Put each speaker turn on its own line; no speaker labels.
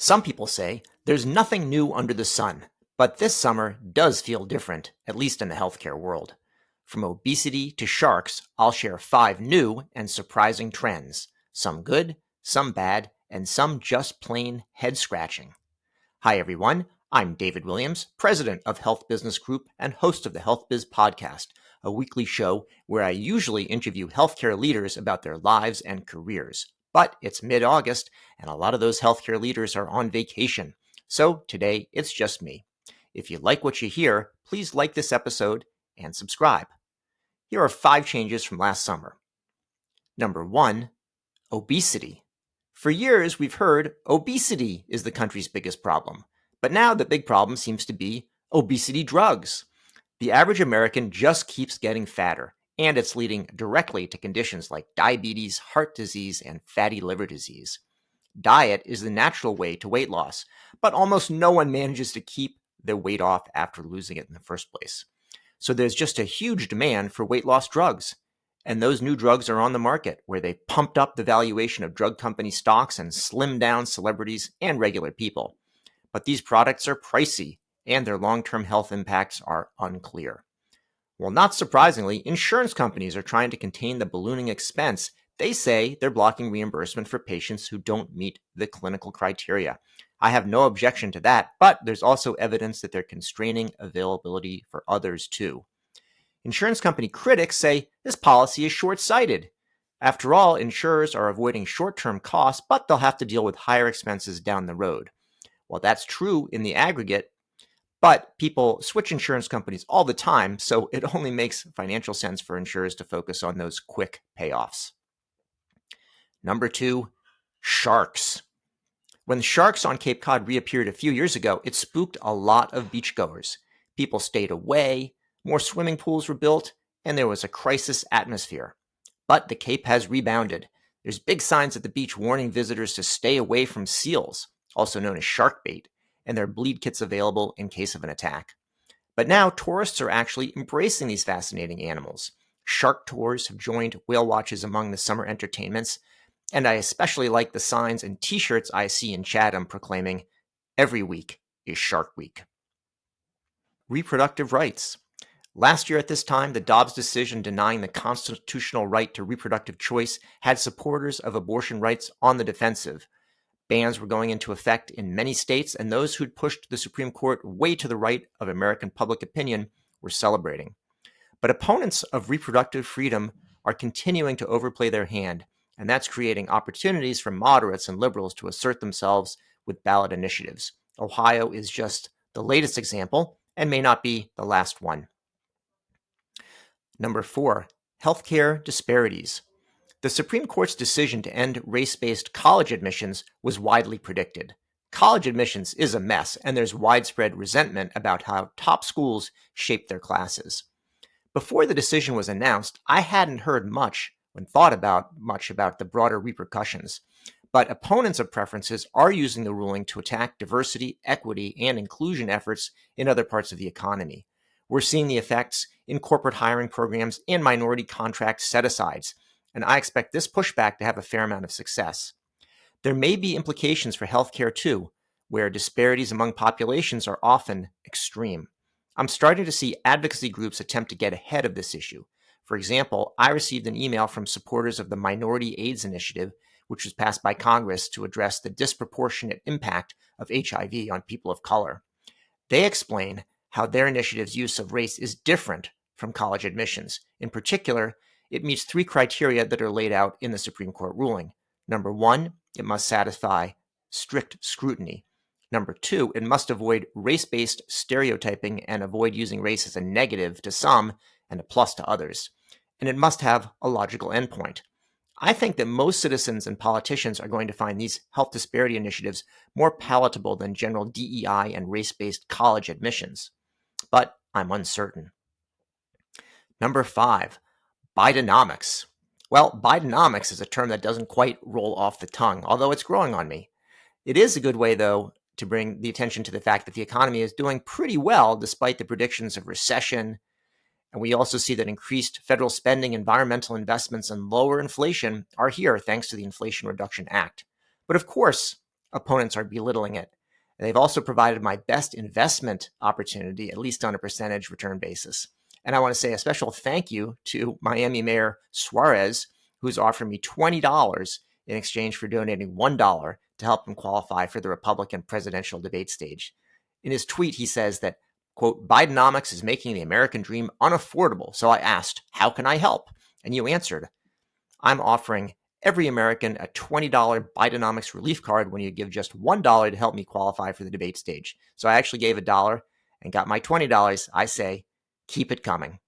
Some people say there's nothing new under the sun, but this summer does feel different, at least in the healthcare world. From obesity to sharks, I'll share 5 new and surprising trends, some good, some bad, and some just plain head-scratching. Hi everyone, I'm David Williams, president of Health Business Group and host of the Health Biz Podcast, a weekly show where I usually interview healthcare leaders about their lives and careers. But it's mid-August, and a lot of those healthcare leaders are on vacation. So today, it's just me. If you like what you hear, please like this episode and subscribe. Here are 5 changes from last summer. Number 1, obesity. For years, we've heard obesity is the country's biggest problem. But now the big problem seems to be obesity drugs. The average American just keeps getting fatter, and it's leading directly to conditions like diabetes, heart disease, and fatty liver disease. Diet is the natural way to weight loss, but almost no one manages to keep their weight off after losing it in the first place. So there's just a huge demand for weight loss drugs. And those new drugs are on the market, where they pumped up the valuation of drug company stocks and slimmed down celebrities and regular people. But these products are pricey, and their long-term health impacts are unclear. Well, not surprisingly, insurance companies are trying to contain the ballooning expense. They say they're blocking reimbursement for patients who don't meet the clinical criteria. I have no objection to that, but there's also evidence that they're constraining availability for others too. Insurance company critics say this policy is short-sighted. After all, insurers are avoiding short-term costs, but they'll have to deal with higher expenses down the road. Well, that's true in the aggregate, but people switch insurance companies all the time, so it only makes financial sense for insurers to focus on those quick payoffs. Number 2, sharks. When sharks on Cape Cod reappeared a few years ago, it spooked a lot of beachgoers. People stayed away, more swimming pools were built, and there was a crisis atmosphere. But the Cape has rebounded. There's big signs at the beach warning visitors to stay away from seals, also known as shark bait, and there are bleed kits available in case of an attack. But now tourists are actually embracing these fascinating animals. Shark tours have joined whale watches among the summer entertainments, and I especially like the signs and t-shirts I see in Chatham proclaiming, "Every week is Shark Week." Reproductive rights. Last year at this time, the Dobbs decision denying the constitutional right to reproductive choice had supporters of abortion rights on the defensive. Bans were going into effect in many states, and those who'd pushed the Supreme Court way to the right of American public opinion were celebrating. But opponents of reproductive freedom are continuing to overplay their hand, and that's creating opportunities for moderates and liberals to assert themselves with ballot initiatives. Ohio is just the latest example and may not be the last one. Number 4, healthcare disparities. The Supreme Court's decision to end race-based college admissions was widely predicted. College admissions is a mess, and there's widespread resentment about how top schools shape their classes. Before the decision was announced, I hadn't heard much about the broader repercussions. But opponents of preferences are using the ruling to attack diversity, equity, and inclusion efforts in other parts of the economy. We're seeing the effects in corporate hiring programs and minority contract set-asides, and I expect this pushback to have a fair amount of success. There may be implications for healthcare too, where disparities among populations are often extreme. I'm starting to see advocacy groups attempt to get ahead of this issue. For example, I received an email from supporters of the Minority AIDS Initiative, which was passed by Congress to address the disproportionate impact of HIV on people of color. They explain how their initiative's use of race is different from college admissions. In particular, it meets 3 criteria that are laid out in the Supreme Court ruling. Number 1, it must satisfy strict scrutiny. Number 2, it must avoid race-based stereotyping and avoid using race as a negative to some and a plus to others. And it must have a logical endpoint. I think that most citizens and politicians are going to find these health disparity initiatives more palatable than general DEI and race-based college admissions. But I'm uncertain. Number 5, Bidenomics. Well, Bidenomics is a term that doesn't quite roll off the tongue, although it's growing on me. It is a good way, though, to bring the attention to the fact that the economy is doing pretty well despite the predictions of recession. And we also see that increased federal spending, environmental investments, and lower inflation are here thanks to the Inflation Reduction Act. But of course, opponents are belittling it. They've also provided my best investment opportunity, at least on a percentage return basis. And I want to say a special thank you to Miami Mayor Suarez, who's offered me $20 in exchange for donating $1 to help him qualify for the Republican presidential debate stage. In his tweet, he says that, quote, Bidenomics is making the American dream unaffordable. So I asked, how can I help? And you answered, I'm offering every American a $20 Bidenomics relief card when you give just $1 to help me qualify for the debate stage. So I actually gave $1 and got my $20. I say, keep it coming.